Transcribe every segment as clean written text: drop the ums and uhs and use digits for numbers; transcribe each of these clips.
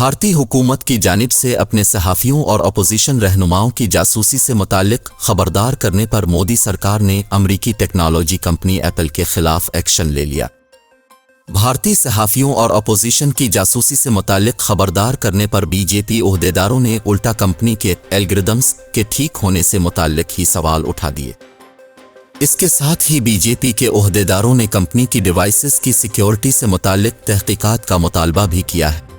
भारतीय हुकूमत की जानिब से अपने सहाफ़ियों और अपोजिशन रहनुमाओं की जासूसी से मुताल्लिक खबरदार करने पर मोदी सरकार ने अमरीकी टेक्नोलॉजी कंपनी एप्पल के खिलाफ एक्शन ले लिया। भारतीय सहाफ़ियों और अपोजिशन की जासूसी से मुताल्लिक खबरदार करने पर बीजेपी ओहदेदारों ने उल्टा कंपनी के एल्गोरिदम्स के ठीक होने से मुताल्लिक ही सवाल उठा दिए। इसके साथ ही बीजेपी के ओहदेदारों ने कंपनी की डिवाइसेस की सिक्योरिटी से मुताल्लिक तहकीकात का मुतालबा भी किया है।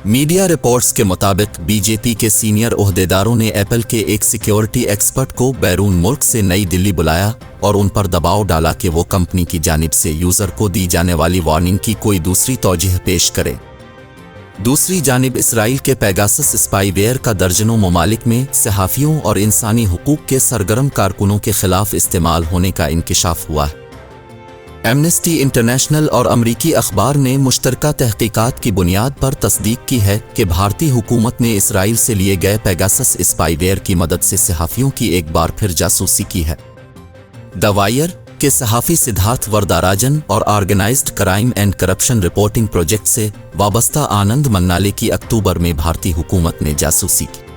मीडिया रिपोर्ट्स के मुताबिक बीजेपी के सीनियर ओहदेदारों ने एप्पल के एक सिक्योरिटी एक्सपर्ट को बैरून मुल्क से नई दिल्ली बुलाया और उन पर दबाव डाला कि वो कंपनी की जानिब से यूज़र को दी जाने वाली वार्निंग की कोई दूसरी तौजीह पेश करें। दूसरी जानिब इसराइल के पेगासस स्पाईवेयर का दर्जनों ममालिक में सहाफ़ियों और इंसानी हुकूक के सरगर्म कारकुनों के खिलाफ इस्तेमाल होने का इंकिशाफ हुआ है। एमनेस्टी इंटरनेशनल और अमरीकी अखबार ने मुश्तरका तहकीकात की बुनियाद पर तस्दीक की है कि भारतीय हुकूमत ने इसराइल से लिए गए पेगासस स्पाईवेयर की मदद से सहाफ़ियों की एक बार फिर जासूसी की है। द वायर के सहाफ़ी सिद्धार्थ वरदाराजन और organised crime and corruption reporting project से वाबस्ता आनंद मन्नाले की अक्टूबर में भारतीय हुकूमत ने जासूसी की।